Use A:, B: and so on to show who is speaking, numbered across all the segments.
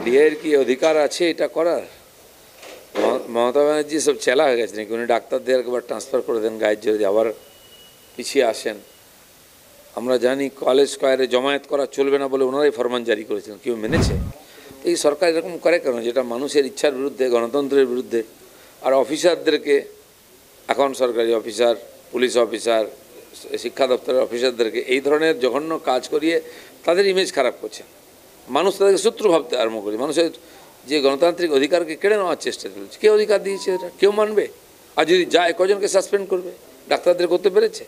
A: ডিআইয়ের কি অধিকার আছে এটা করার? মমতা ব্যানার্জি সব চেলা হয়ে গেছে নাকি? উনি ডাক্তারদের একবার ট্রান্সফার করে দেন গায়ের জোরে, আবার পিছিয়ে আসেন। আমরা জানি কলেজ স্কয়ারে জমায়েত করা চলবে না বলে ওনারাই ফরমান জারি করেছিলেন, কেউ মেনেছে? এই সরকার এরকম করে কেন, যেটা মানুষের ইচ্ছার বিরুদ্ধে, গণতন্ত্রের বিরুদ্ধে? আর অফিসারদেরকে, এখন সরকারি অফিসার, পুলিশ অফিসার, শিক্ষা দপ্তরের অফিসারদেরকে এই ধরনের জঘন্য কাজ করিয়ে তাদের ইমেজ খারাপ করছে। মানুষ তাদেরকে শত্রু ভাবতে আরম্ভ করে, মানুষের যে গণতান্ত্রিক অধিকারকে কেড়ে নেওয়ার চেষ্টা চলছে। কে অধিকার দিয়েছে এটা? কেউ মানবে? আর যদি যায় কজনকে সাসপেন্ড করবে? ডাক্তারদের করতে পেরেছে?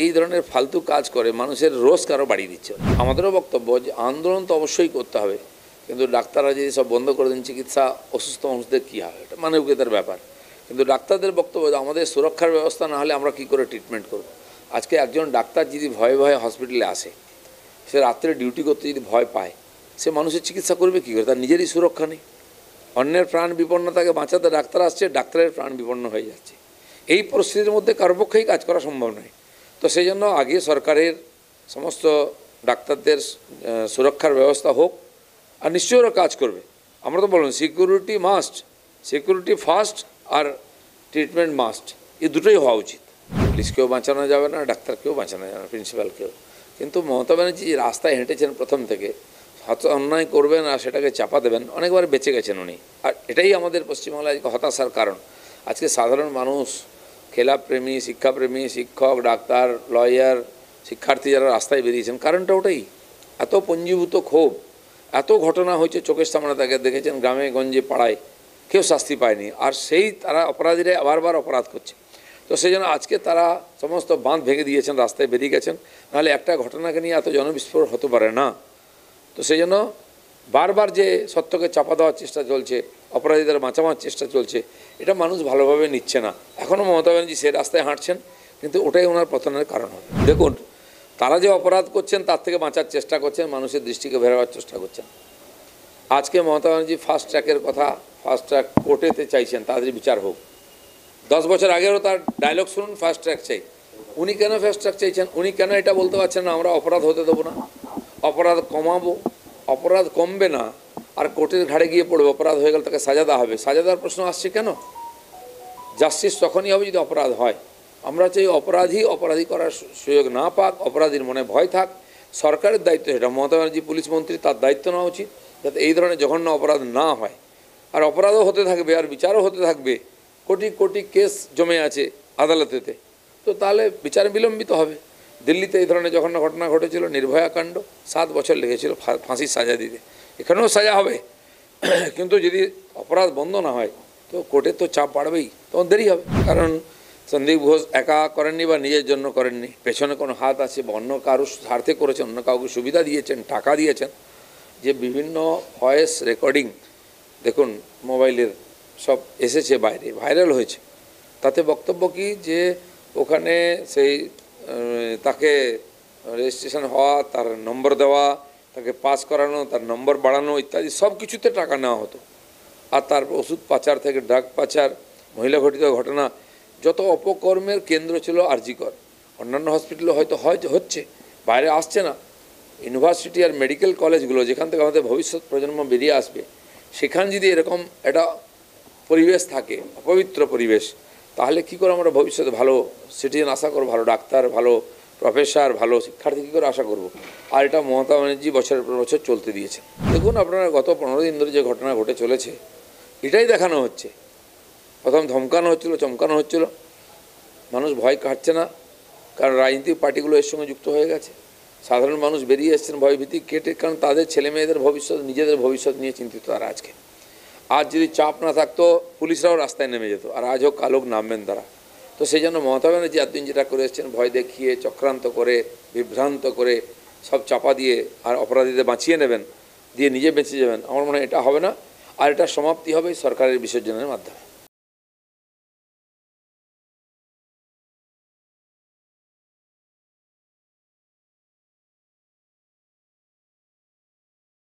A: এই ধরনের ফালতু কাজ করে মানুষের রোজকে আরও বাড়িয়ে দিচ্ছে। আমাদেরও বক্তব্য যে আন্দোলন তো অবশ্যই করতে হবে, কিন্তু ডাক্তাররা যদি সব বন্ধ করে দেন চিকিৎসা, অসুস্থ মানুষদের কী হবে? এটা মানবিকতার ব্যাপার। কিন্তু ডাক্তারদের বক্তব্য আমাদের সুরক্ষার ব্যবস্থা না হলে আমরা কী করে ট্রিটমেন্ট করব? আজকে একজন ডাক্তার যদি ভয়ে ভয়ে হসপিটালে আসে, সে রাত্রে ডিউটি করতে যদি ভয় পায়, সে মানুষের চিকিৎসা করবে কী করে? তার নিজেরই সুরক্ষা নেই। অন্যের প্রাণ বিপন্নতাকে বাঁচাতে ডাক্তার আসছে, ডাক্তারের প্রাণ বিপন্ন হয়ে যাচ্ছে। এই পরিস্থিতির মধ্যে কারো পক্ষেই কাজ করা সম্ভব নয়। তো সেই জন্য আগে সরকারের সমস্ত ডাক্তারদের সুরক্ষার ব্যবস্থা হোক, আর নিশ্চয়ই ওরা কাজ করবে। আমরা তো বললাম সিকিউরিটি মাস্ট, সিকিউরিটি ফার্স্ট, আর ট্রিটমেন্ট মাস্ট, এই দুটোই হওয়া উচিত। পুলিশকেও বাঁচানো যাবে না, ডাক্তারকেও বাঁচানো যাবে না, প্রিন্সিপালকেও। কিন্তু মমতা ব্যানার্জি রাস্তায় হেঁটেছেন প্রথম থেকে, অন্যায় করবেন আর সেটাকে চাপা দেবেন, অনেকবার বেঁচে গেছেন উনি। আর এটাই আমাদের পশ্চিমবাংলায় হতাশার কারণ। আজকে সাধারণ মানুষ, খেলাপ্রেমী, শিক্ষাপ্রেমী, শিক্ষক, ডাক্তার, লয়ার, শিক্ষার্থী যারা রাস্তায় বেরিয়েছেন, কারণটা ওটাই। এত পঞ্জীভূত ক্ষোভ, এত ঘটনা হয়েছে চোখের সামনে, তাকে দেখেছেন গ্রামে গঞ্জে পাড়ায়, কেউ শাস্তি পায়নি। আর সেই তারা অপরাধীরা বারবার অপরাধ করছে। তো সেই জন্য আজকে তারা সমস্ত বাঁধ ভেঙে দিয়েছেন, রাস্তায় বেরিয়ে গেছেন। নাহলে একটা ঘটনাকে নিয়ে এত জনবিস্ফোরণ হতে পারে না। তো সেই জন্য বারবার যে সত্যকে চাপা দেওয়ার চেষ্টা চলছে, অপরাধীদের বাঁচানোর চেষ্টা চলছে, এটা মানুষ ভালোভাবে নিচ্ছে না। এখনও মমতা ব্যানার্জি সে রাস্তায় হাঁটছেন, কিন্তু ওটাই ওনার পতনের কারণ হবে। দেখুন, তারা যে অপরাধ করছেন তার থেকে বাঁচার চেষ্টা করছেন, মানুষের দৃষ্টিকে বেরোবার চেষ্টা করছেন। আজকে মমতা ব্যানার্জি ফাস্ট ট্র্যাকের কথা, ফাস্ট ট্র্যাক কোর্টেতে চাইছেন, তাদের বিচার হোক। 10 বছর আগেরও তার ডায়লগ শুনুন, ফাস্ট ট্র্যাক চাই। উনি কেন ফাস্ট ট্র্যাক চাইছেন? উনি কেন এটা বলতে পারছেন না আমরা অপরাধ হতে দেবো না, অপরাধ কমাবো? অপরাধ কমবে না, আর কোর্টের ঘাড়ে গিয়ে পড়বে। অপরাধ হয়ে গেলে তাকে সাজা দেওয়া হবে। সাজা দেওয়ার প্রশ্ন আসছে কেন? জাস্টিস তখনই হবে যদি অপরাধ হয়। আমরা চাই অপরাধী করার সুযোগ না পাক, অপরাধীর মনে ভয় থাক। সরকারের দায়িত্ব সেটা। মমতা ব্যানার্জি পুলিশ মন্ত্রী, তার দায়িত্ব নেওয়া উচিত যাতে এই ধরনের জঘন্য অপরাধ না হয়। আর অপরাধও হতে থাকবে, আর বিচারও হতে থাকবে। কোটি কোটি কেস জমে আছে আদালতেতে, তো তাহলে বিচার বিলম্বিত হবে। দিল্লিতে এই ধরনের যখন ঘটনা ঘটেছিল, নির্ভয়া কাণ্ড, 7 বছর লেগেছিল ফাঁসির সাজা দিতে। এখানেও সাজা হবে, কিন্তু যদি অপরাধ বন্ধ না হয় তো কোর্টের তো চাপ বাড়বেই, তখন দেরি হবে। কারণ সন্দীপ ঘোষ একা করেননি বা নিজের জন্য করেননি, পেছনে কোনো হাত আছে বা অন্য কারো স্বার্থে করেছেন, অন্য কাউকে সুবিধা দিয়েছেন, টাকা দিয়েছেন। যে বিভিন্ন ভয়েস রেকর্ডিং দেখুন মোবাইলের সব এসেছে বাইরে, ভাইরাল হয়েছে। তাতে বক্তব্য কি যে ওখানে সেই তাকে রেজিস্ট্রেশন হওয়া, তার নম্বর দেওয়া, তাকে পাস করানো, তার নম্বর বাড়ানো ইত্যাদি সব কিছুতে টাকা নেওয়া হতো। আর তার ওষুধ পাচার থেকে ড্রাগ পাচার, মহিলা ঘটিত ঘটনা, যত অপকর্মের কেন্দ্র ছিল আরজিকর। অন্যান্য হসপিটালে হয়তো হচ্ছে, বাইরে আসছে না। ইউনিভার্সিটি আর মেডিকেল কলেজগুলো, যেখান থেকে আমাদের ভবিষ্যৎ প্রজন্ম বেরিয়ে আসবে, সেখানে যদি এরকম একটা পরিবেশ থাকে, অপবিত্র পরিবেশ, তাহলে কী করে আমরা ভবিষ্যতে ভালো সিটিজেন আশা করব, ভালো ডাক্তার, ভালো প্রফেসর, ভালো শিক্ষার্থী কী করে আশা করব? আর এটা মমতা ব্যানার্জি বছরের পর বছর চলতে দিয়েছে। দেখুন আপনারা, গত 15 দিন ধরে যে ঘটনা ঘটে চলেছে, এটাই দেখানো হচ্ছে। প্রথম ধমকানো হচ্ছিল, চমকানো হচ্ছিল, মানুষ ভয় কাটছে না, কারণ রাজনৈতিক পার্টিগুলো এর সঙ্গে যুক্ত হয়ে গেছে। সাধারণ মানুষ বেরিয়ে এসছেন ভয়ভীতি কেটে, কারণ তাদের ছেলে মেয়েদের ভবিষ্যৎ, নিজেদের ভবিষ্যৎ নিয়ে চিন্তিত তারা আজকে। আজ যদি চাপ না থাকতো, পুলিশরাও রাস্তায় নেমে যেত, আর আজ হোক কাল হোক নামবেন তারা। তো সেই জন্য মমতা ব্যানার্জি এতদিন যেটা করে এসছেন, ভয় দেখিয়ে, চক্রান্ত করে, বিভ্রান্ত করে, সব চাপা দিয়ে আর অপরাধীদের বাঁচিয়ে নেবেন, দিয়ে নিজে বেঁচে যাবেন, আমার মনে হয় এটা হবে না। আর এটা সমাপ্তি হবে সরকারের বিসর্জনের মাধ্যমে।